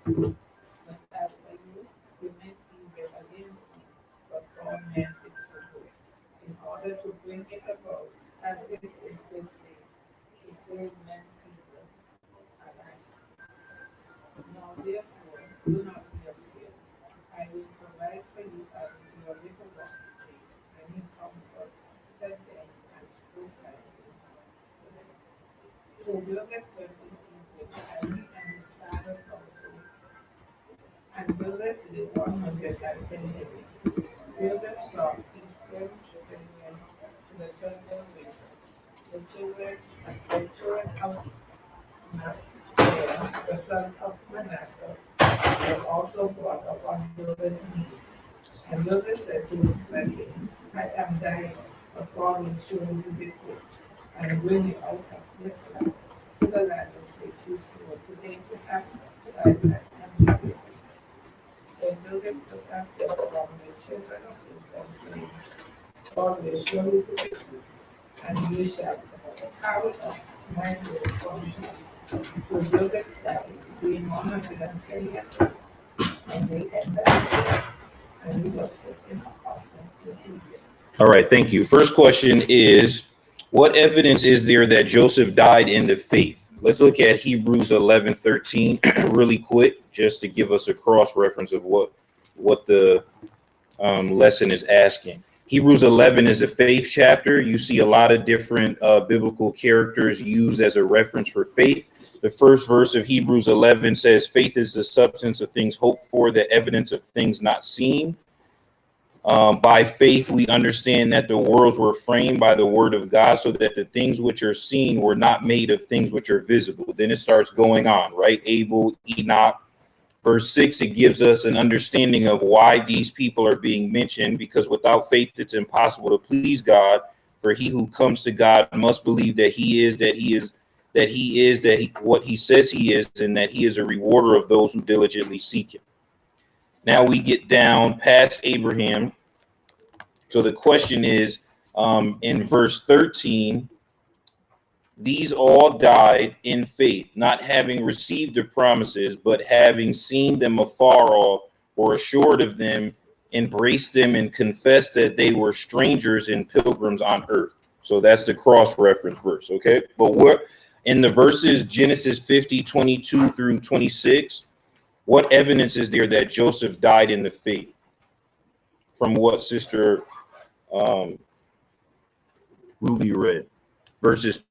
But as for you, you meant evil against me, but God meant it for good, in order to bring it about as it is this day, to save many people alive. Now therefore, do not be afraid. I will provide for you according to your little ones. And he comforted them and spoke kindly to them. So Joseph went to Egypt, and he and his father's household, and Joseph lived 110 years. Joseph saw his twelve children went to the third generation. The children of Manasseh, the son of Manasseh, were also brought up on Joseph's knees. And Joseph said to his brethren, I am dying, but God will surely visit and bring you out of this land to the land of which you swore today to have Isaac and Jacob. Then Joseph took up them from the children of Israel, saying, God will surely visit you, and you shall carry up my word from me. So Joseph died, being 110 years old, and they had that, and he was taken up to Egypt. All right, thank you. First question is, what evidence is there that Joseph died in the faith? Let's look at Hebrews 11:13 really quick, just to give us a cross reference of what the lesson is asking. Hebrews 11 is a faith chapter. You see a lot of different biblical characters used as a reference for faith. The first verse of Hebrews 11 says, faith is the substance of things hoped for, the evidence of things not seen. By faith, we understand that the worlds were framed by the word of God, so that the things which are seen were not made of things which are visible. Then it starts going on, right? Abel, Enoch. Verse 6, it gives us an understanding of why these people are being mentioned, because without faith, it's impossible to please God. For he who comes to God must believe that what he says he is, and that he is a rewarder of those who diligently seek him. Now we get down past Abraham. So the question is, in verse 13, these all died in faith, not having received the promises, but having seen them afar off, were assured of them, embraced them, and confessed that they were strangers and pilgrims on earth. So that's the cross-reference verse, okay? But what in the verses Genesis 50:22 through 26, what evidence is there that Joseph died in the faith? From what Sister Ruby read, verses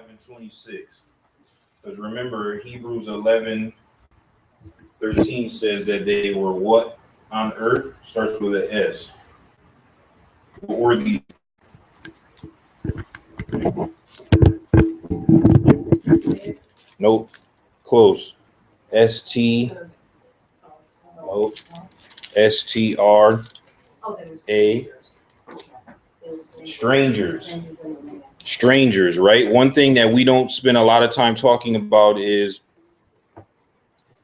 and 26. Because remember, Hebrews 11:13 says that they were what on earth? Starts with an S. What were these? Nope. Close. S-T. Nope. S-T-R-A. Strangers. Strangers, right? One thing that we don't spend a lot of time talking about is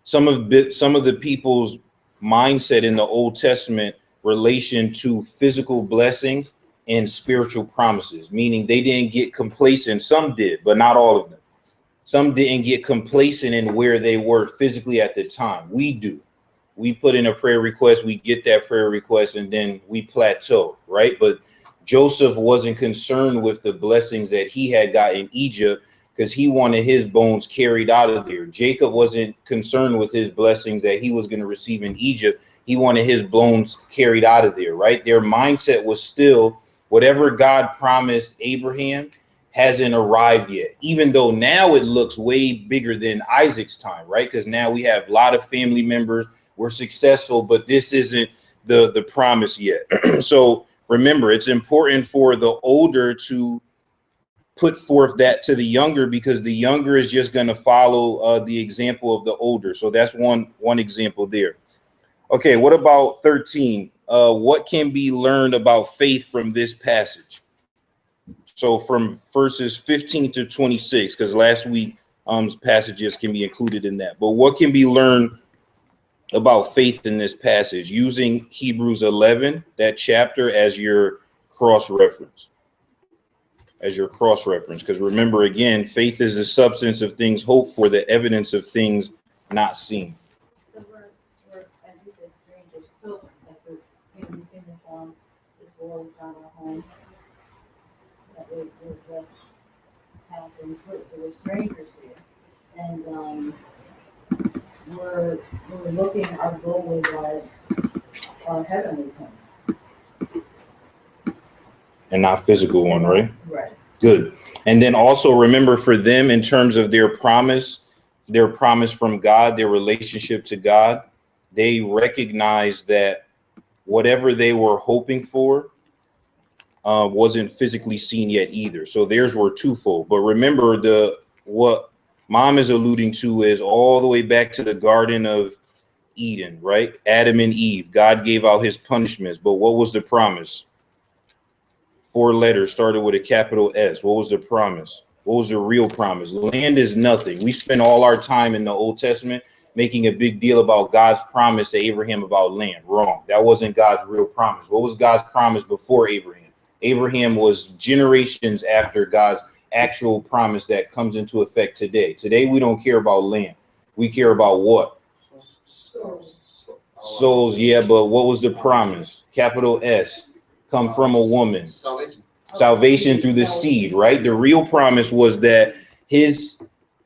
some of the people's mindset in the Old Testament relation to physical blessings and spiritual promises, meaning they didn't get complacent. Some did, but not all of them. Some didn't get complacent in where they were physically at the time. We do. We put in a prayer request, we get that prayer request, and then we plateau, right? But Joseph wasn't concerned with the blessings that he had got in Egypt because he wanted his bones carried out of there. Jacob wasn't concerned with his blessings that he was going to receive in Egypt. He wanted his bones carried out of there, right? Their mindset was still whatever God promised Abraham hasn't arrived yet, even though now it looks way bigger than Isaac's time, right? Because now we have a lot of family members. We're successful, but this isn't the promise yet. So remember, it's important for the older to put forth that to the younger, because the younger is just going to follow the example of the older. So that's one example there. Okay, what about 13? What can be learned about faith from this passage? So from verses 15 to 26, because last week passages can be included in that. But what can be learned about faith in this passage using Hebrews 11, that chapter, as your cross-reference? Because remember, again, faith is the substance of things hoped for, the evidence of things not seen. So we're as you said, strangers, pilgrims. Like we sing the song, "This world is not our home." That we're just passing through. So we're strangers here, and we're looking. Our goal is our heavenly home, And not physical one, right? right? Good. And then also remember, for them, in terms of their promise from God, their relationship to God, they recognize that whatever they were hoping for wasn't physically seen yet either. So theirs were twofold. But remember, what Mom is alluding to is all the way back to the Garden of Eden, right? Adam and Eve. God gave out his punishments. But what was the promise? 4 letters, started with a capital S. What was the promise? What was the real promise? Land is nothing. We spend all our time in the Old Testament making a big deal about God's promise to Abraham about land. Wrong. That wasn't God's real promise. What was God's promise before Abraham? Abraham was generations after God's actual promise that comes into effect today. Today, we don't care about land. We care about what? Souls, yeah, but what was the promise? Capital S. Come from a woman. Salvation through the seed, right? The real promise was that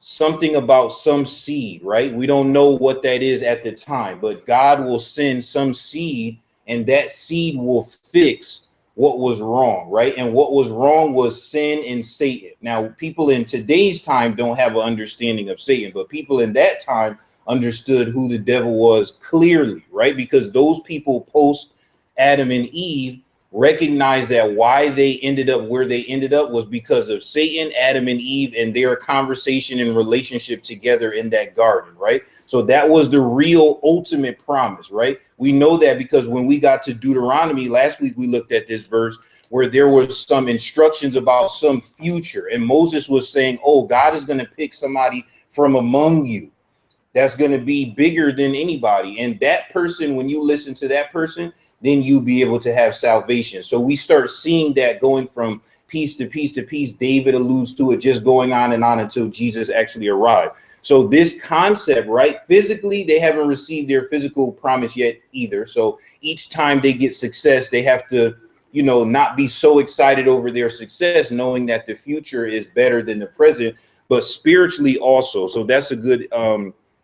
something about some seed, right? We don't know what that is at the time, but God will send some seed, and that seed will fix what was wrong, right? And what was wrong was sin and Satan. Now, people in today's time don't have an understanding of Satan, but people in that time understood who the devil was clearly, right? Because those people post Adam and Eve recognize that why they ended up where they ended up was because of Satan, Adam and Eve, and their conversation and relationship together in that garden, right? So that was the real ultimate promise, right? We know that because when we got to Deuteronomy last week, we looked at this verse where there was some instructions about some future, and Moses was saying, oh, God is going to pick somebody from among you that's going to be bigger than anybody, and that person, when you listen to that person, then you'll be able to have salvation. So we start seeing that going from piece to piece to piece. David alludes to it, just going on and on until Jesus actually arrived. So this concept, right? Physically, they haven't received their physical promise yet either. So each time they get success, they have to, not be so excited over their success, knowing that the future is better than the present, but spiritually also. So that's a good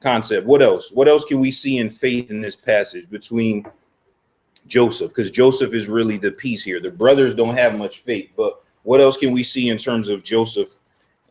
concept. What else? What else can we see in faith in this passage between Joseph? Because Joseph is really the piece here. The brothers don't have much faith, but what else can we see in terms of Joseph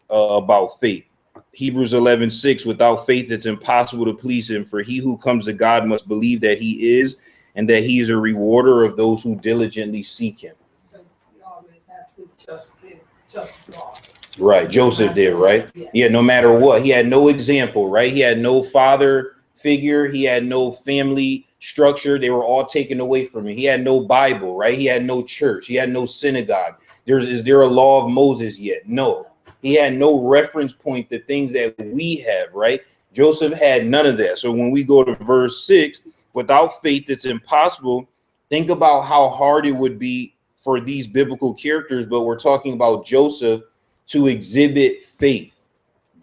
about faith? Hebrews 11:6, without faith it's impossible to please him, for he who comes to God must believe that he is, and that he is a rewarder of those who diligently seek him. So we always have to just God. Right, Joseph did, right? Yeah, no matter what. He had no example, right? He had no father figure. He had no family structure. They were all taken away from him. He had no Bible, right? He had no church. He had no synagogue. Is there a law of Moses yet? No. He had no reference point to things that we have, right? Joseph had none of that. So when we go to verse 6, without faith it's impossible. Think about how hard it would be for these biblical characters, but we're talking about Joseph, to exhibit faith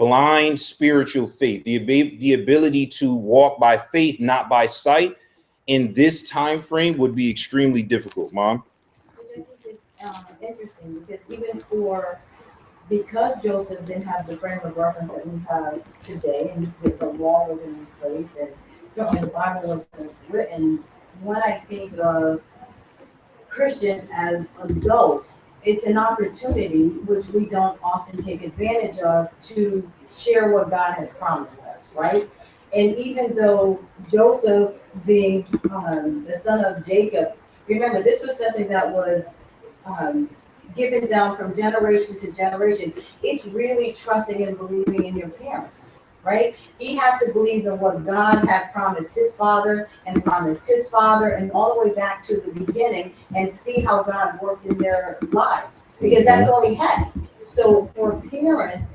blind spiritual faith, the ability to walk by faith, not by sight, in this time frame would be extremely difficult, Mom. Which I think is interesting because because Joseph didn't have the frame of reference that we have today, and the law wasn't in place, and certainly the Bible wasn't written. When I think of Christians as adults, it's an opportunity which we don't often take advantage of to share what God has promised us, right? And even though Joseph, being the son of Jacob, remember this was something that was um, given down from generation to generation. It's really trusting and believing in your parents, right? He had to believe in what God had promised his father and promised his father, and all the way back to the beginning, and see how God worked in their lives, because that's all he had. So for parents,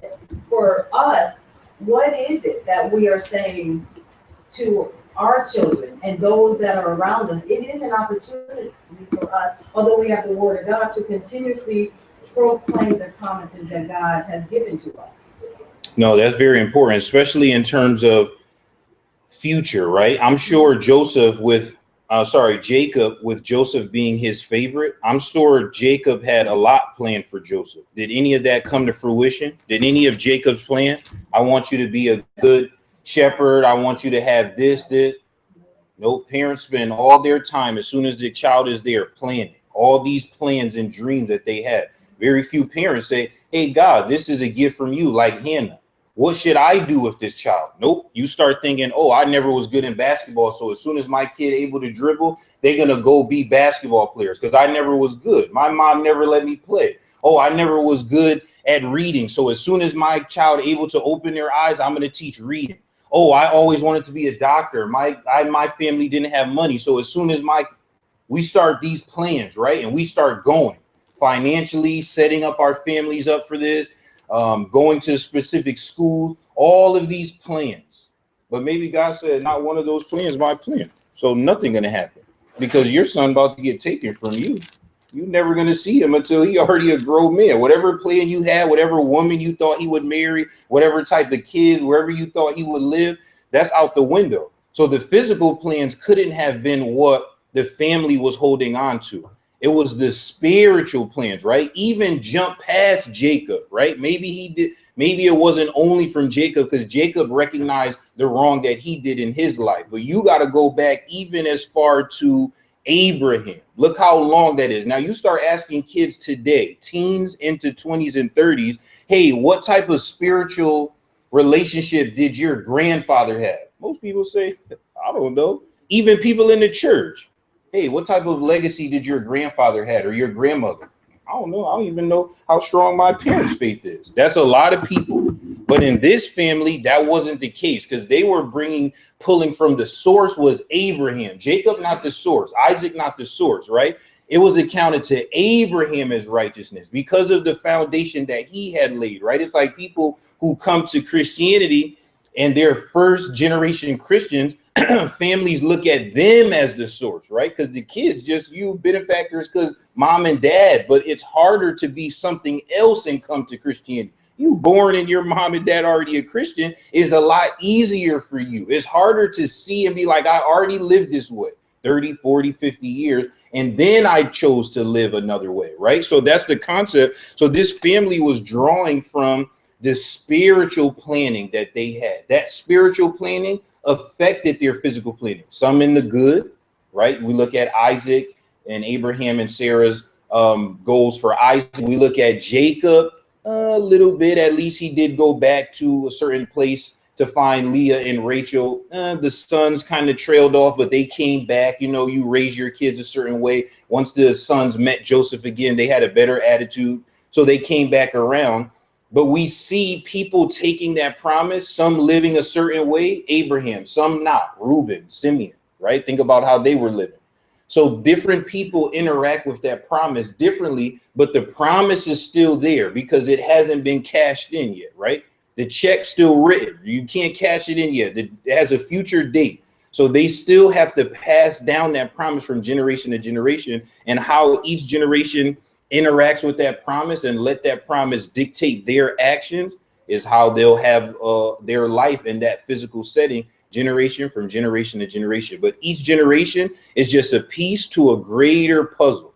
for us, what is it that we are saying to our children and those that are around us? It is an opportunity for us, although we have the word of God, to continuously proclaim the promises that God has given to us. No, that's very important, especially in terms of future, right? I'm sure Jacob, with Joseph being his favorite, I'm sure Jacob had a lot planned for Joseph. Did any of that come to fruition? Did any of Jacob's plan? I want you to be a good shepherd. I want you to have this. No, parents spend all their time as soon as the child is there planning all these plans and dreams that they had. Very few parents say, hey, God, this is a gift from you, like Hannah. What should I do with this child? Nope. You start thinking, oh, I never was good in basketball, so as soon as my kid able to dribble, they're going to go be basketball players because I never was good. My mom never let me play. Oh, I never was good at reading, so as soon as my child able to open their eyes, I'm going to teach reading. Oh, I always wanted to be a doctor. My family didn't have money, so as soon as we start these plans, right, and we start going financially, setting up our families up for this, going to specific schools, all of these plans. But maybe God said, not one of those plans my plan. So nothing going to happen because your son about to get taken from you. You're never going to see him until he already a grown man. Whatever plan you had, whatever woman you thought he would marry, whatever type of kids, wherever you thought he would live, that's out the window. So the physical plans couldn't have been what the family was holding on to. It was the spiritual plans, right? Even jump past Jacob, right? Maybe he did. Maybe it wasn't only from Jacob because Jacob recognized the wrong that he did in his life. But you got to go back even as far to Abraham. Look how long that is. Now you start asking kids today, teens into 20s and 30s, hey, what type of spiritual relationship did your grandfather have? Most people say, I don't know. Even people in the church. Hey, what type of legacy did your grandfather had or your grandmother? I don't know. I don't even know how strong my parents' faith is. That's a lot of people. But in this family, that wasn't the case because they were pulling from the source was Abraham. Jacob, not the source. Isaac, not the source, right? It was accounted to Abraham as righteousness because of the foundation that he had laid, right? It's like people who come to Christianity and they're first generation Christians, families look at them as the source, right? Because the kids just you benefactors because mom and dad, but it's harder to be something else and come to Christianity. You born and your mom and dad already a Christian is a lot easier for you. It's harder to see and be like, I already lived this way 30, 40, 50 years. And then I chose to live another way, right? So that's the concept. So this family was drawing from the spiritual planning that they had. That spiritual planning affected their physical planning. Some in the good, right? We look at Isaac and Abraham and Sarah's goals for Isaac. We look at Jacob a little bit. At least he did go back to a certain place to find Leah and Rachel. The sons kind of trailed off, but they came back. You know, you raise your kids a certain way. Once the sons met Joseph again, they had a better attitude. So they came back around. But we see people taking that promise, some living a certain way, Abraham, some not, Reuben, Simeon, right? Think about how they were living. So different people interact with that promise differently, but the promise is still there because it hasn't been cashed in yet, right? The check's still written. You can't cash it in yet. It has a future date. So they still have to pass down that promise from generation to generation, and how each generation interacts with that promise and let that promise dictate their actions is how they'll have their life in that physical setting, generation from generation to generation. But each generation is just a piece to a greater puzzle,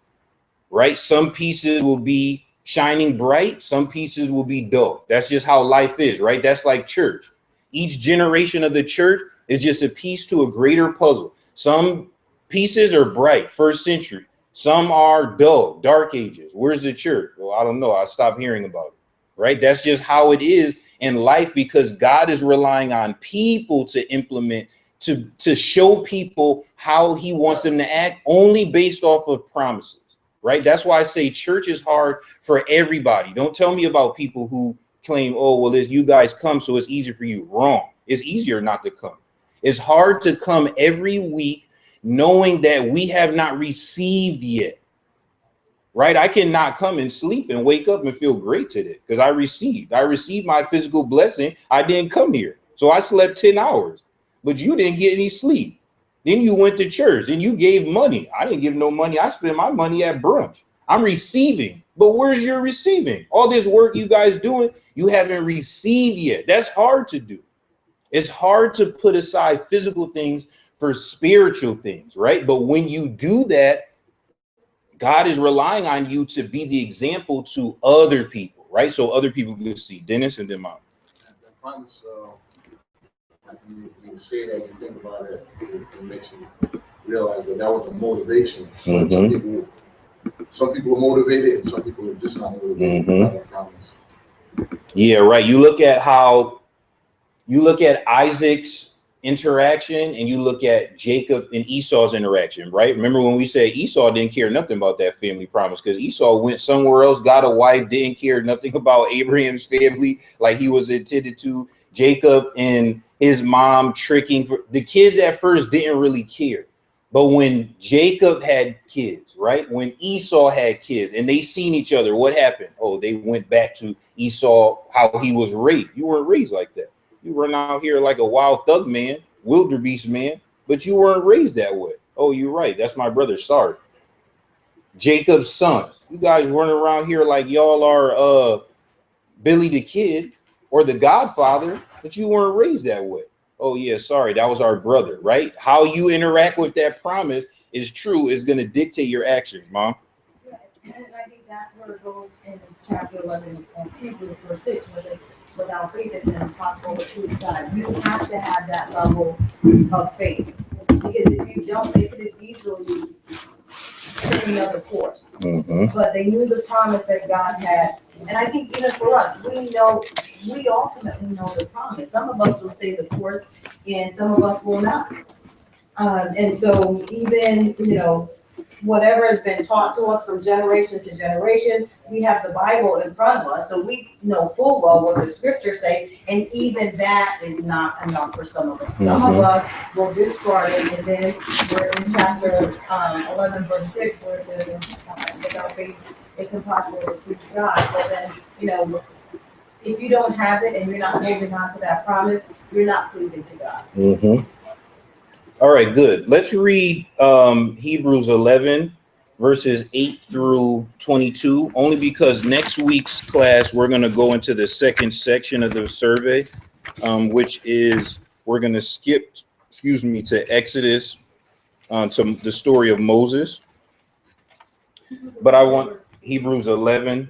right? Some pieces will be shining bright, some pieces will be dull. That's just how life is, right? That's like church. Each generation of the church is just a piece to a greater puzzle. Some pieces are bright, first century. Some are dull, dark ages. Where's the church? Well, I don't know. I stopped hearing about it, right? That's just how it is in life, because God is relying on people to implement, to show people how he wants them to act, only based off of promises, right? That's why I say church is hard for everybody. Don't tell me about people who claim, oh, well, you guys come, so it's easier for you. Wrong. It's easier not to come. It's hard to come every week knowing that we have not received yet, right? I cannot come and sleep and wake up and feel great today because I received my physical blessing. I didn't come here. So I slept 10 hours, but you didn't get any sleep. Then you went to church and you gave money. I didn't give no money. I spent my money at brunch. I'm receiving, but where's your receiving? All this work you guys doing, you haven't received yet. That's hard to do. It's hard to put aside physical things for spiritual things, right? But when you do that, God is relying on you to be the example to other people, right? So other people can see. Dennis and then Mom. The promise, you say that, you think about it, it makes you realize that was a motivation. Mm-hmm. Some people are motivated, and some people are just not motivated by the promise. Yeah, right. You look at Isaac's interaction and you look at Jacob and Esau's interaction, right? Remember when we said Esau didn't care nothing about that family promise because Esau went somewhere else, got a wife, didn't care nothing about Abraham's family like he was intended to. Jacob and his mom tricking for the kids at first didn't really care. But when Jacob had kids, right? When Esau had kids and they seen each other, what happened? Oh, they went back to Esau, how he was raised. You weren't raised like that. You run out here like a wild thug man, wildebeest man, but you weren't raised that way. Oh, you're right. That's my brother. Sorry. Jacob's sons. You guys running around here like y'all are Billy the Kid or the Godfather, but you weren't raised that way. Oh, yeah, sorry. That was our brother, right? How you interact with that promise is true, is going to dictate your actions, Mom. Yeah, and I think that's where it goes in chapter 11 of Hebrews, verse 6, where it says, without faith, it's impossible to please God. You have to have that level of faith. Because if you don't, they could have easily taken another course. But they knew the promise that God had. And I think even for us, we ultimately know the promise. Some of us will stay the course, and some of us will not. And so even, whatever has been taught to us from generation to generation, we have the Bible in front of us, so we know full well what the scriptures say, and even that is not enough for some of us. Some of us will discard it, and then we're in chapter 11, verse 6, where it says, without faith, it's impossible to please God. But then, if you don't have it and you're not holding on to that promise, you're not pleasing to God. All right, good. Let's read Hebrews 11, verses 8 through 22, only because next week's class, we're going to go into the second section of the survey, which is we're going to skip, to Exodus, to the story of Moses. But I want Hebrews 11.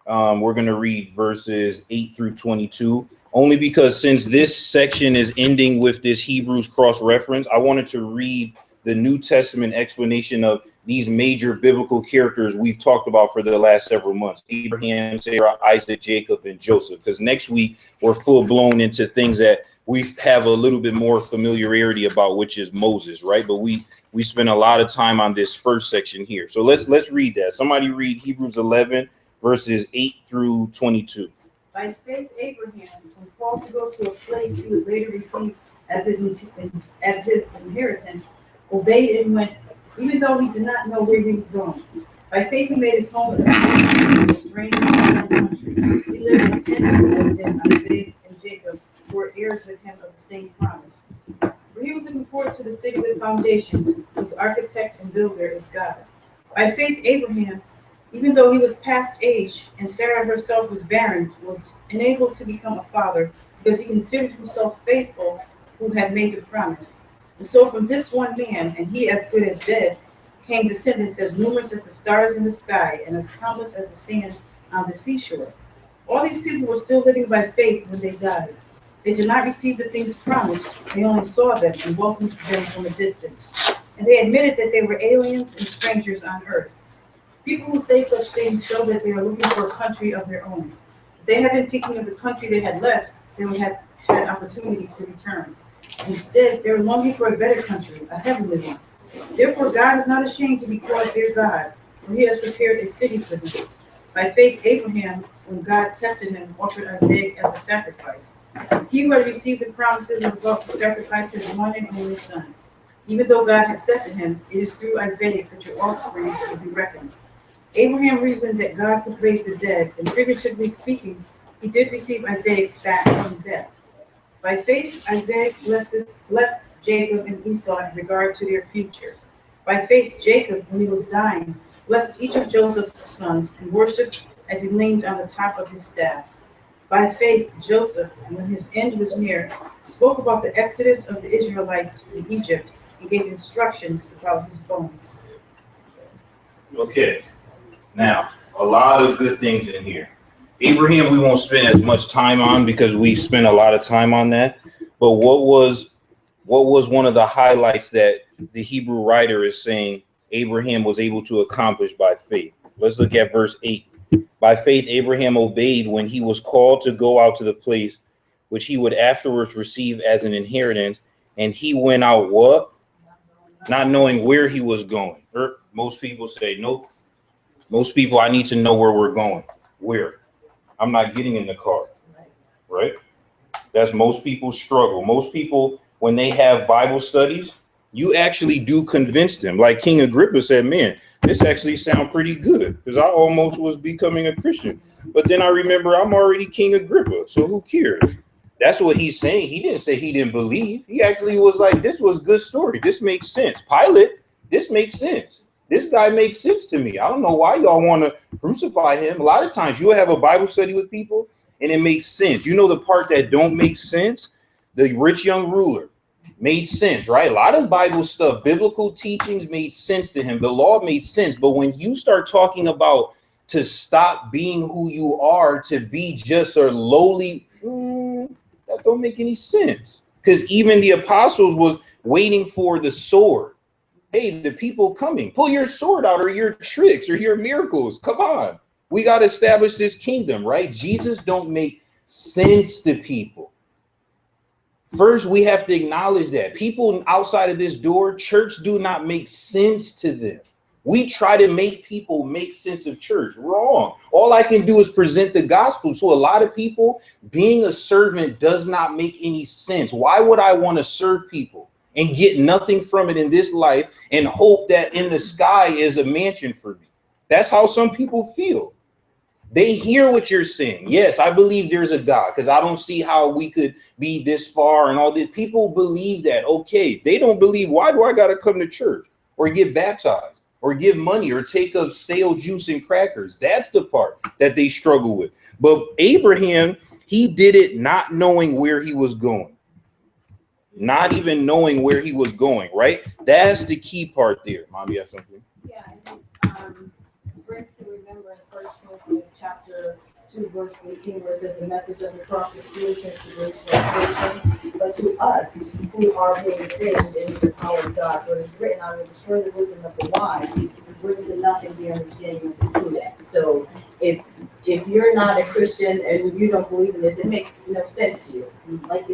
We're going to read verses 8 through 22. Only because since this section is ending with this Hebrews cross-reference, I wanted to read the New Testament explanation of these major biblical characters we've talked about for the last several months: Abraham, Sarah, Isaac, Jacob, and Joseph. Because next week, we're full-blown into things that we have a little bit more familiarity about, which is Moses, right? But we spent a lot of time on this first section here. So let's read that. Somebody read Hebrews 11, verses 8 through 22. By faith, Abraham, when called to go to a place he would later receive as his inheritance, obeyed and went, even though he did not know where he was going. By faith, he made his home in a strange country. He lived in tents as did Isaac and Jacob, who were heirs with him of the same promise. For he was looking forward to the city with foundations, whose architect and builder is God. By faith, Abraham, Even though he was past age and Sarah herself was barren, was enabled to become a father because he considered himself faithful who had made the promise. And so from this one man, and he as good as dead, came descendants as numerous as the stars in the sky and as countless as the sand on the seashore. All these people were still living by faith when they died. They did not receive the things promised, they only saw them and welcomed them from a distance. And they admitted that they were aliens and strangers on earth. People who say such things show that they are looking for a country of their own. If they had been thinking of the country they had left, they would have had opportunity to return. Instead, they were longing for a better country, a heavenly one. Therefore, God is not ashamed to be called their God, for he has prepared a city for them. By faith, Abraham, when God tested him, offered Isaac as a sacrifice. He who had received the promises was about to sacrifice his one and only son. Even though God had said to him, "It is through Isaac that your offspring will be reckoned." Abraham reasoned that God could raise the dead, and figuratively speaking, he did receive Isaac back from death. By faith, Isaac blessed Jacob and Esau in regard to their future. By faith, Jacob, when he was dying, blessed each of Joseph's sons and worshipped as he leaned on the top of his staff. By faith, Joseph, when his end was near, spoke about the exodus of the Israelites from Egypt and gave instructions about his bones. Okay. Now, a lot of good things in here. Abraham, we won't spend as much time on because we spent a lot of time on that. But what was one of the highlights that the Hebrew writer is saying Abraham was able to accomplish by faith? Let's look at verse 8. By faith, Abraham obeyed when he was called to go out to the place which he would afterwards receive as an inheritance. And he went out what? Not knowing where he was going. Or most people say, nope. Most people, I need to know where we're going. Where? I'm not getting in the car. Right? That's most people's struggle. Most people, when they have Bible studies, you actually do convince them. Like King Agrippa said, man, this actually sounds pretty good because I almost was becoming a Christian. But then I remember I'm already King Agrippa. So who cares? That's what he's saying. He didn't say he didn't believe. He actually was like, this was good story. This makes sense. Pilate, this makes sense. This guy makes sense to me. I don't know why y'all want to crucify him. A lot of times you'll have a Bible study with people and it makes sense. You know the part that don't make sense? The rich young ruler made sense, right? A lot of Bible stuff, biblical teachings made sense to him. The law made sense. But when you start talking about to stop being who you are, to be just a lowly, that don't make any sense. Because even the apostles was waiting for the sword. Hey, the people coming, pull your sword out or your tricks or your miracles. Come on. We got to establish this kingdom, right? Jesus don't make sense to people. First, we have to acknowledge that people outside of this door, church do not make sense to them. We try to make people make sense of church. Wrong. All I can do is present the gospel. So a lot of people, being a servant does not make any sense. Why would I want to serve people and get nothing from it in this life and hope that in the sky is a mansion for me? That's how some people feel. They hear what you're saying. Yes, I believe there's a God because I don't see how we could be this far and all this. People believe that. Okay, they don't believe. Why do I got to come to church or get baptized or give money or take up stale juice and crackers? That's the part that they struggle with. But Abraham, he did it not knowing where he was going. Not even knowing where he was going, right? That's the key part there. Mom, you have something? Yeah, and brings to remembrance 1 Corinthians chapter 2, verse 18, where it says the message of the cross is foolishness to those who are perishing, but to us who are being saved is the power of God. For it is written, I will destroy the wisdom of the wise, and bring to nothing the understanding of the prudent. So if you're not a Christian and you don't believe in this, it makes no sense to you. Like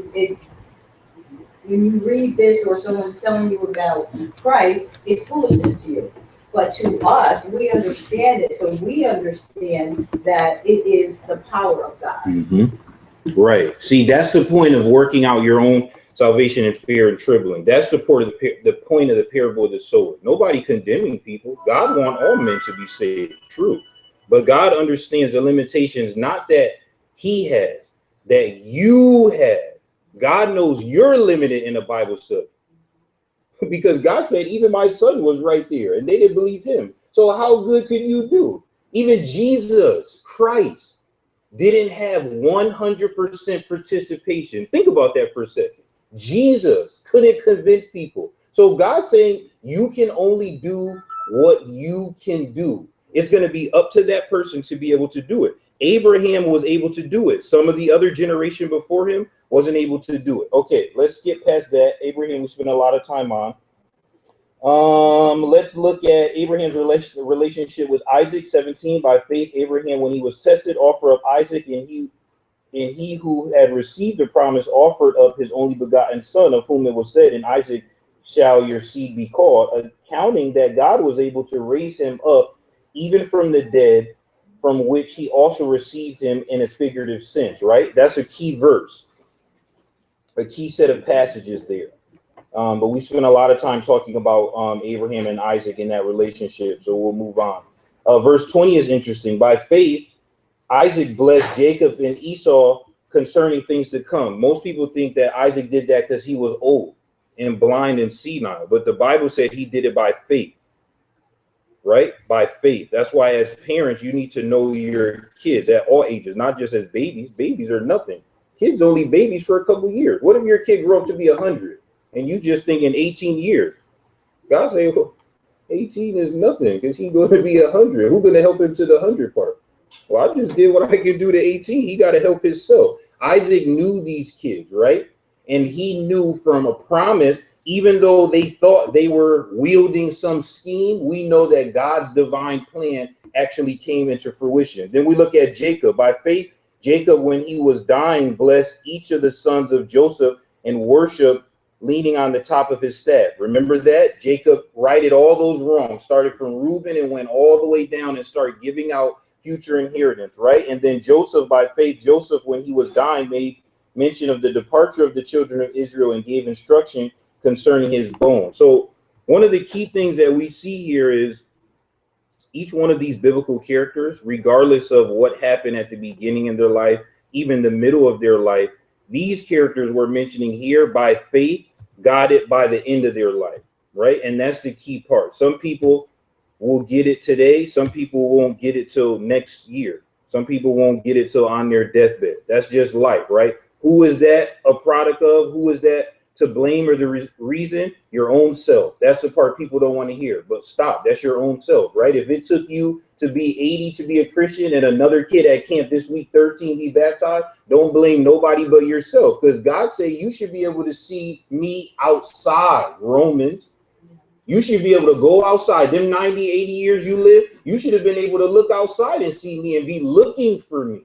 when you read this or someone's telling you about Christ, it's foolishness to you. But to us, we understand it. So we understand that it is the power of God. Mm-hmm. Right. See, that's the point of working out your own salvation in fear and trembling. That's the point of the point of the parable of the sower. Nobody condemning people. God wants all men to be saved. True. But God understands the limitations, not that he has, that you have. God knows you're limited in a Bible study. Because God said, even my son was right there and they didn't believe him. So how good can you do? Even Jesus Christ didn't have 100% participation. Think about that for a second. Jesus couldn't convince people. So God's saying you can only do what you can do. It's going to be up to that person to be able to do it. Abraham was able to do it. Some of the other generation before him wasn't able to do it. Okay, let's skip past that. Abraham we spent a lot of time on. Let's look at Abraham's relationship with Isaac. 17. By faith, Abraham, when he was tested, offered up Isaac, and he who had received the promise offered up his only begotten son, of whom it was said, "In Isaac shall your seed be called," accounting that God was able to raise him up even from the dead, from which he also received him in a figurative sense. Right? That's a key verse, a key set of passages there. But we spent a lot of time talking about Abraham and Isaac in that relationship, so we'll move on. Verse 20 is interesting. By faith, Isaac blessed Jacob and Esau concerning things to come. Most people think that Isaac did that because he was old and blind and senile, but the Bible said he did it by faith, right? By faith. That's why as parents, you need to know your kids at all ages, not just as babies. Babies are nothing. Kids only babies for a couple years. What if your kid grew up to be 100? And you just think in 18 years? God say, well, 18 is nothing because he's going to be 100. Who's going to help him to the 100 part? Well, I just did what I can do to 18. He got to help himself. Isaac knew these kids, right? And he knew from a promise, even though they thought they were wielding some scheme, we know that God's divine plan actually came into fruition. Then we look at Jacob. By faith, Jacob, when he was dying, blessed each of the sons of Joseph and worshiped, leaning on the top of his staff. Remember that? Jacob righted all those wrongs, started from Reuben and went all the way down and started giving out future inheritance, right? And then Joseph, by faith, Joseph, when he was dying, made mention of the departure of the children of Israel and gave instruction concerning his bones. So one of the key things that we see here is each one of these biblical characters, regardless of what happened at the beginning of their life, even the middle of their life, these characters we're mentioning here by faith got it by the end of their life, right? And that's the key part. Some people will get it today. Some people won't get it till next year. Some people won't get it till on their deathbed. That's just life, right? Who is that a product of? Who is that to blame or the reason? Your own self. That's the part people don't want to hear. But stop. That's your own self, right? If it took you to be 80 to be a Christian and another kid at camp this week 13 be baptized, don't blame nobody but yourself, because God said you should be able to see me outside. Romans, you should be able to go outside. Them 90, 80 years you live, you should have been able to look outside and see me and be looking for me,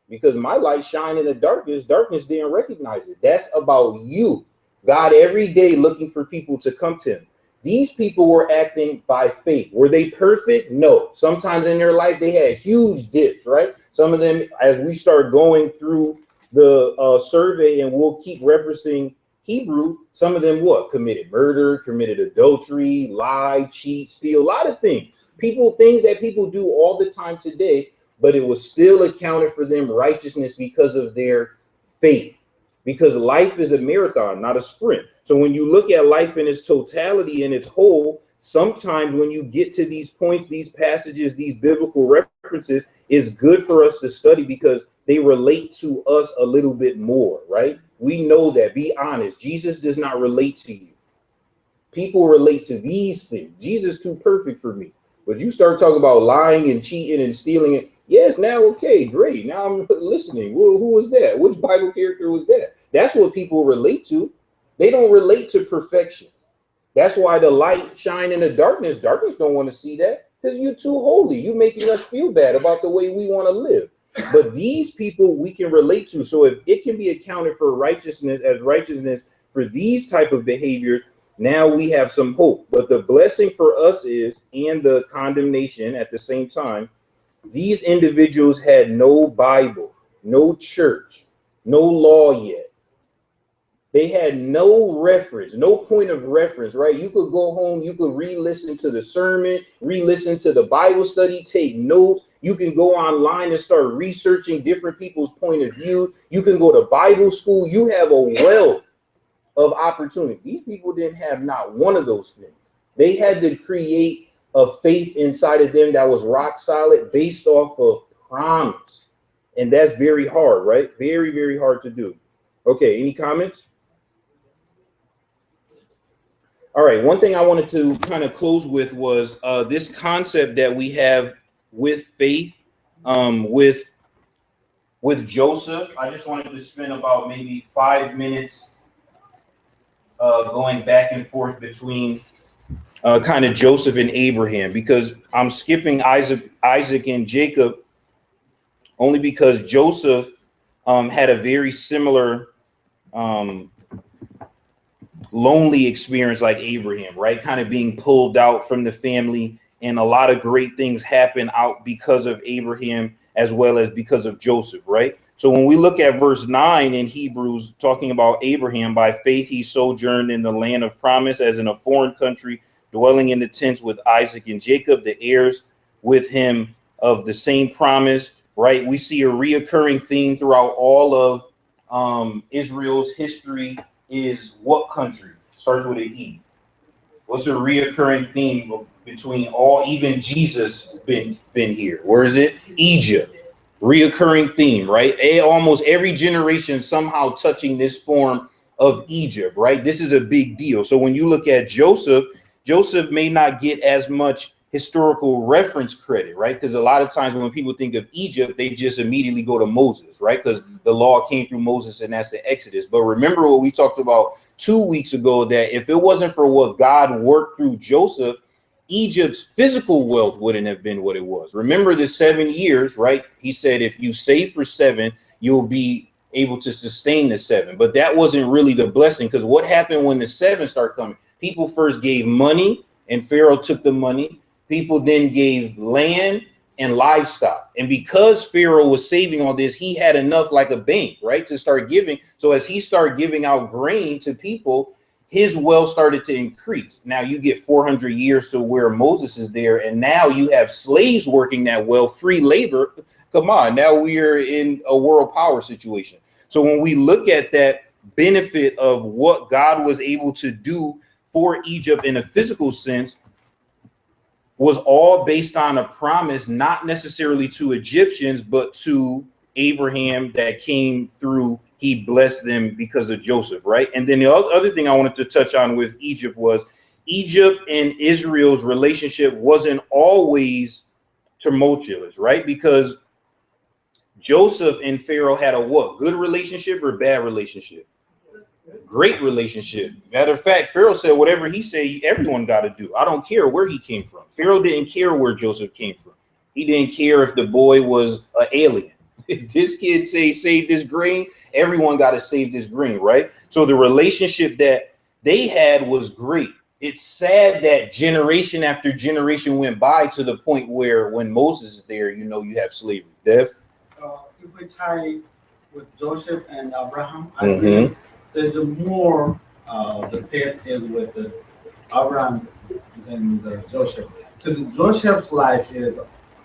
because my light shine in the darkness. Darkness didn't recognize it. That's about you. God every day looking for people to come to him. These people were acting by faith. Were they perfect? No. Sometimes in their life, they had huge dips, right? Some of them, as we start going through the survey, and we'll keep referencing Hebrew, some of them what? Committed murder, committed adultery, lied, cheat, steal, a lot of things. Things that people do all the time today, but it was still accounted for them righteousness because of their faith. Because life is a marathon, not a sprint. So when you look at life in its totality and its whole, sometimes when you get to these points, these passages, these biblical references, it's good for us to study because they relate to us a little bit more, right? We know that. Be honest. Jesus does not relate to you. People relate to these things. Jesus is too perfect for me. But you start talking about lying and cheating and stealing it. Yes, now, okay, great. Now I'm listening. Well, who was that? Which Bible character was that? That's what people relate to. They don't relate to perfection. That's why the light shine in the darkness. Darkness don't want to see that because you're too holy. You're making us feel bad about the way we want to live. But these people we can relate to. So if it can be accounted for righteousness as righteousness for these type of behaviors, now we have some hope. But the blessing for us is, and the condemnation at the same time, these individuals had no Bible, no church, no law yet. They had no reference, no point of reference, right? You could go home, you could re-listen to the sermon, re-listen to the Bible study, take notes. You can go online and start researching different people's point of view. You can go to Bible school. You have a wealth of opportunity. These people didn't have not one of those things. They had to create of faith inside of them that was rock solid based off of promise. And that's very hard, right? Very, very hard to do. Okay, any comments? All right, one thing I wanted to kind of close with was this concept that we have with faith, with Joseph. I just wanted to spend about maybe 5 minutes going back and forth between kind of Joseph and Abraham, because I'm skipping Isaac and Jacob only because Joseph had a very similar lonely experience like Abraham, right? Kind of being pulled out from the family, and a lot of great things happen out because of Abraham as well as because of Joseph, right? So when we look at verse 9 in Hebrews, talking about Abraham, by faith he sojourned in the land of promise as in a foreign country, dwelling in the tents with Isaac and Jacob, the heirs with him of the same promise, right? We see a reoccurring theme throughout all of Israel's history is what country? Starts with an E. What's a reoccurring theme between all, even Jesus been here? Where is it? Egypt. Reoccurring theme, right? Almost every generation somehow touching this form of Egypt, right? This is a big deal. So when you look at Joseph, Joseph may not get as much historical reference credit, right? Because a lot of times when people think of Egypt, they just immediately go to Moses, right? Because the law came through Moses and that's the Exodus. But remember what we talked about 2 weeks ago, that if it wasn't for what God worked through Joseph, Egypt's physical wealth wouldn't have been what it was. Remember the 7 years, right? He said, if you save for 7, you'll be able to sustain the 7. But that wasn't really the blessing, because what happened when the 7 started coming? People first gave money and Pharaoh took the money. People then gave land and livestock. And because Pharaoh was saving all this, he had enough, like a bank, right, to start giving. So as he started giving out grain to people, his wealth started to increase. Now you get 400 years to where Moses is there, and now you have slaves working that well, free labor. Come on, now we are in a world power situation. So when we look at that benefit of what God was able to do for Egypt in a physical sense, was all based on a promise, not necessarily to Egyptians, but to Abraham that came through. He blessed them because of Joseph, right? And then the other thing I wanted to touch on with Egypt was Egypt and Israel's relationship wasn't always tumultuous, right? Because Joseph and Pharaoh had a what? Good relationship or bad relationship? Great relationship. Matter of fact, Pharaoh said whatever he said, everyone got to do. I don't care where he came from. Pharaoh didn't care where Joseph came from. He didn't care if the boy was an alien. If this kid say save this grain, everyone got to save this grain, right? So the relationship that they had was great. It's sad that generation after generation went by to the point where when Moses is there, you know, you have slavery. Dev? If we tie with Joseph and Abraham, I think there's a more the faith is with the Abraham than the Joseph, because Joseph's life is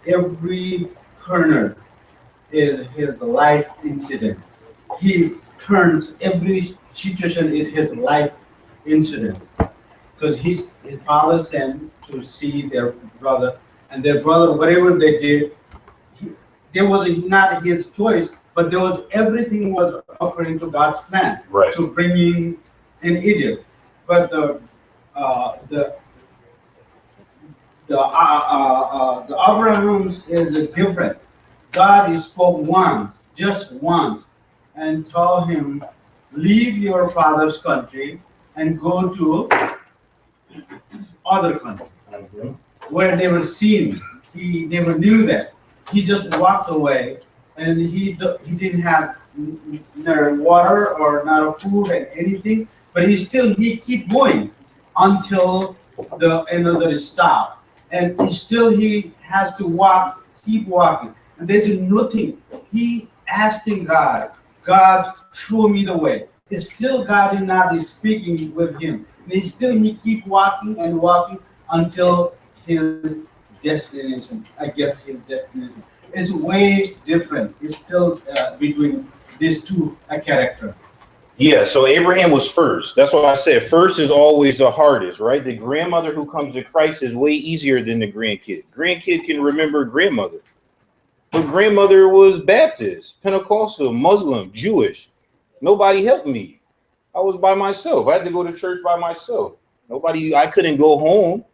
every corner is his life incident. He turns every situation is his life incident, because his father sent to see their brother, and their brother, whatever they did, there was not his choice, but there was everything was according to God's plan, right, to bring in Egypt. But the Abraham's is different. God spoke once, just once, and told him, leave your father's country and go to other country where they were seen. He never knew that. He just walked away, and he didn't have no water or not food and anything, but he keep going until the end of the stop, and he has to keep walking, and there's nothing. He asking God, show me the way. It's still God is not speaking with him. He keep walking and walking until his destination. I guess his destination. It's way different. It's still between these two characters. Yeah, so Abraham was first. That's why I said first is always the hardest, right? The grandmother who comes to Christ is way easier than the grandkid. Grandkid can remember grandmother. But grandmother was Baptist, Pentecostal, Muslim, Jewish. Nobody helped me. I was by myself. I had to go to church by myself. I couldn't go home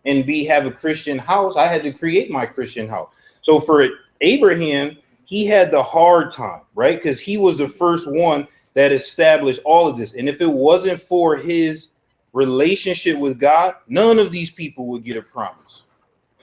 and have a Christian house. I had to create my Christian house. So for Abraham, he had the hard time, right? Because he was the first one that established all of this. And if it wasn't for his relationship with God, none of these people would get a promise.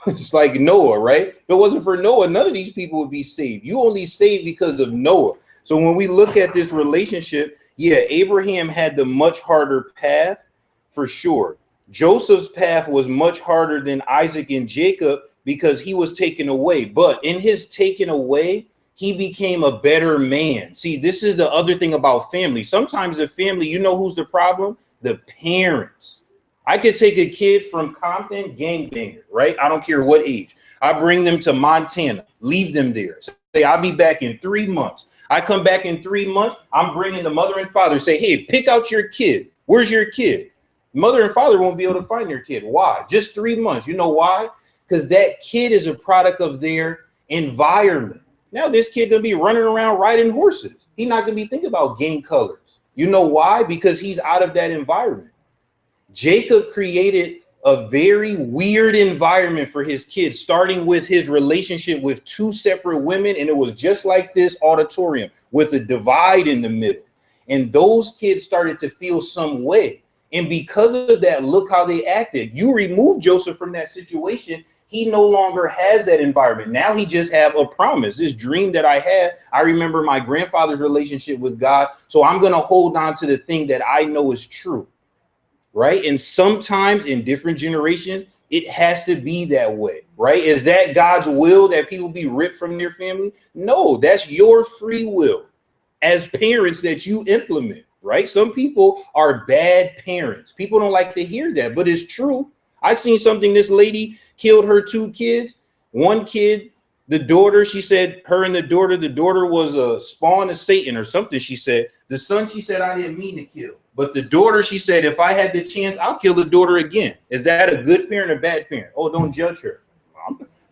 It's like Noah, right? If it wasn't for Noah, none of these people would be saved. You only saved because of Noah. So when we look at this relationship, yeah, Abraham had the much harder path for sure. Joseph's path was much harder than Isaac and Jacob because he was taken away. But in his taken away, he became a better man. See, this is the other thing about family. Sometimes the family, you know who's the problem? The parents. I could take a kid from Compton, gangbanger, right? I don't care what age. I bring them to Montana, leave them there. Say, I'll be back in 3 months. I come back in 3 months. I'm bringing the mother and father. Say, hey, pick out your kid. Where's your kid? Mother and father won't be able to find their kid. Why? Just 3 months. You know why? Because that kid is a product of their environment. Now this kid gonna be running around riding horses. He's not gonna be thinking about gang colors. You know why? Because he's out of that environment. Jacob created a very weird environment for his kids, starting with his relationship with 2 separate women. And it was just like this auditorium with a divide in the middle. And those kids started to feel some way. And because of that, look how they acted. You remove Joseph from that situation. He no longer has that environment. Now he just have a promise. This dream that I had, I remember my grandfather's relationship with God. So I'm going to hold on to the thing that I know is true. Right. And sometimes in different generations, it has to be that way. Right. Is that God's will that people be ripped from their family? No, that's your free will as parents that you implement. Right. Some people are bad parents. People don't like to hear that, but it's true. I seen something. This lady killed her 2 kids. One kid, the daughter, she said her and the daughter was a spawn of Satan or something. She said the son, she said, I didn't mean to kill. But the daughter, she said, if I had the chance, I'll kill the daughter again. Is that a good parent or bad parent? Oh, don't judge her.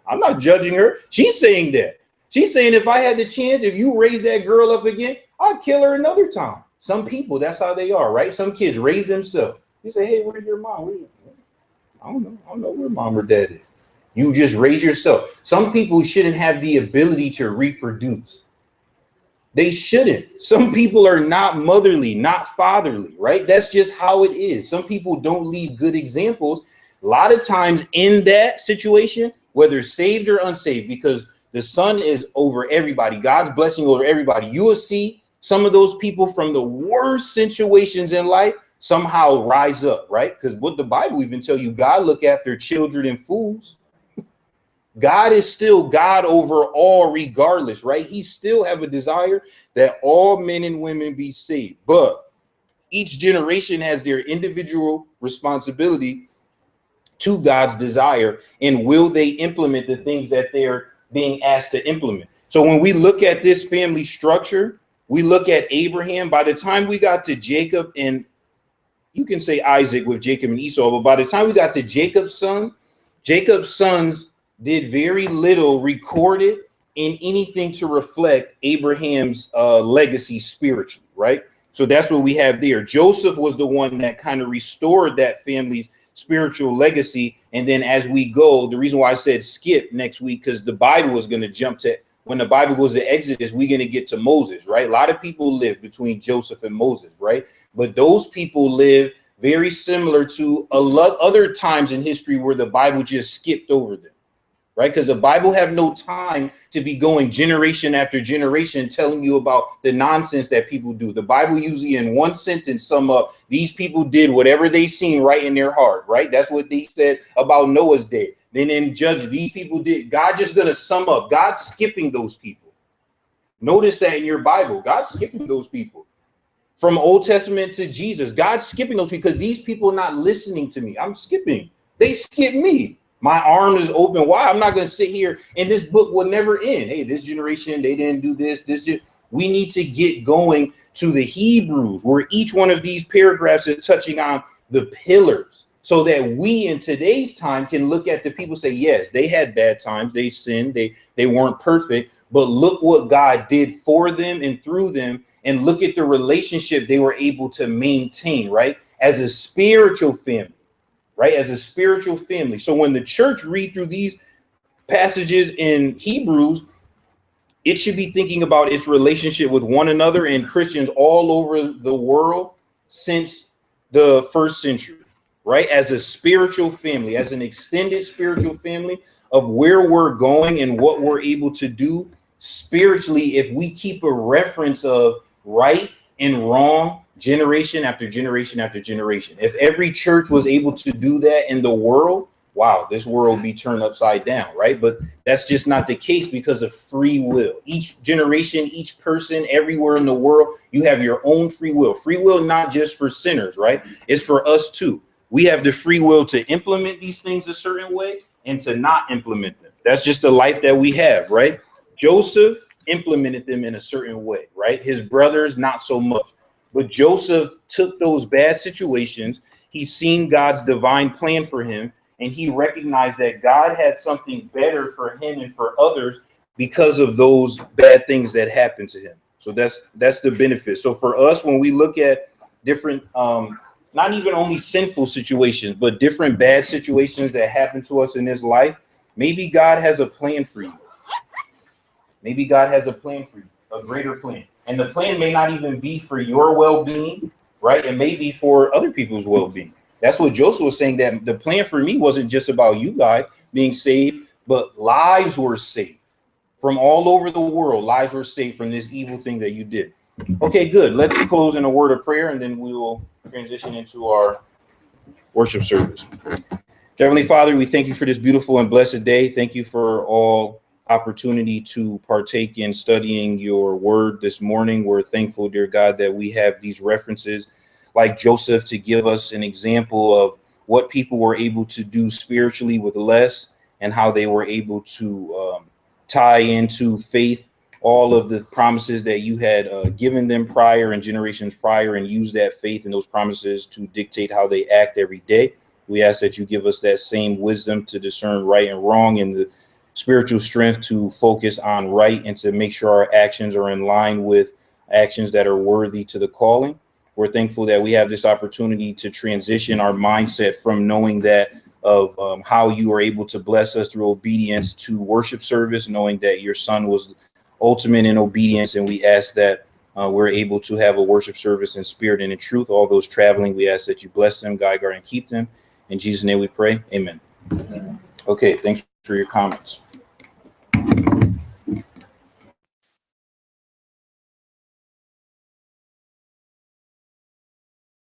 I'm not judging her. She's saying that. She's saying if I had the chance, if you raise that girl up again, I'll kill her another time. Some people, that's how they are, right? Some kids raise themselves. You say, hey, where's your mom? I don't know where mom or dad is. You just raise yourself. Some people shouldn't have the ability to reproduce. They shouldn't. Some people are not motherly, not fatherly, right? That's just how it is. Some people don't leave good examples. A lot of times in that situation, whether saved or unsaved, because the son is over everybody, God's blessing over everybody. You will see some of those people from the worst situations in life somehow rise up, right? Because what the Bible even tell you, God look after children and fools. God is still God over all regardless, right? He still have a desire that all men and women be saved. But each generation has their individual responsibility to God's desire. And will they implement the things that they're being asked to implement? So when we look at this family structure, we look at Abraham. By the time we got to Jacob, and you can say Isaac with Jacob and Esau, but by the time we got to Jacob's sons did very little recorded in anything to reflect Abraham's legacy spiritually, right? So that's what we have there. Joseph was the one that kind of restored that family's spiritual legacy. And then as we go, the reason why I said skip next week, because the Bible is going to jump to, when the Bible goes to Exodus, we're going to get to Moses, right? A lot of people live between Joseph and Moses, right? But those people live very similar to a lot other times in history where the Bible just skipped over them. Right, because the Bible have no time to be going generation after generation telling you about the nonsense that people do. The Bible usually in one sentence sum up, these people did whatever they seen right in their heart, right? That's what they said about Noah's day. Then in Judges, these people did. God just gonna sum up. God's skipping those people. Notice that in your Bible, God's skipping those people. From Old Testament to Jesus, God's skipping those because these people are not listening to me. I'm skipping. They skip me. My arm is open wide. I'm not going to sit here and this book will never end. Hey, this generation, they didn't do this. We need to get going to the Hebrews, where each one of these paragraphs is touching on the pillars, so that we in today's time can look at the people, say, yes, they had bad times, they sinned, they weren't perfect, but look what God did for them and through them, and look at the relationship they were able to maintain, right? As a spiritual family, right? As a spiritual family. So when the church read through these passages in Hebrews, it should be thinking about its relationship with one another and Christians all over the world since the first century, right? As a spiritual family, as an extended spiritual family of where we're going and what we're able to do spiritually, if we keep a reference of right and wrong generation after generation after generation. If every church was able to do that in the world, wow, this world would be turned upside down, right? But that's just not the case because of free will. Each generation, each person, everywhere in the world, you have your own free will. Free will, not just for sinners, right? It's for us too. We have the free will to implement these things a certain way and to not implement them. That's just the life that we have, right? Joseph implemented them in a certain way, right? His brothers, not so much. But Joseph took those bad situations. He's seen God's divine plan for him, and he recognized that God had something better for him and for others because of those bad things that happened to him. So that's the benefit. So for us, when we look at different, not even only sinful situations, but different bad situations that happen to us in this life, maybe God has a plan for you. Maybe God has a plan for you, a greater plan. And the plan may not even be for your well-being, right? It may be for other people's well-being. That's what Joseph was saying, that the plan for me wasn't just about you guys being saved, but lives were saved from all over the world. Lives were saved from this evil thing that you did. Okay, good. Let's close in a word of prayer, and then we will transition into our worship service. Heavenly Father, we thank you for this beautiful and blessed day. Thank you for all opportunity to partake in studying your word this morning. We're thankful, dear God, that we have these references like Joseph to give us an example of what people were able to do spiritually with less, and how they were able to tie into faith all of the promises that you had given them prior and generations prior, and use that faith and those promises to dictate how they act every day. We ask that you give us that same wisdom to discern right and wrong, and the spiritual strength to focus on right, and to make sure our actions are in line with actions that are worthy to the calling. We're thankful that we have this opportunity to transition our mindset from knowing that of how you are able to bless us through obedience to worship service, knowing that your son was ultimate in obedience. And we ask that we're able to have a worship service in spirit and in truth. All those traveling, we ask that you bless them, guide, guard, and keep them. In Jesus' name we pray. Amen. Okay, thanks for your comments.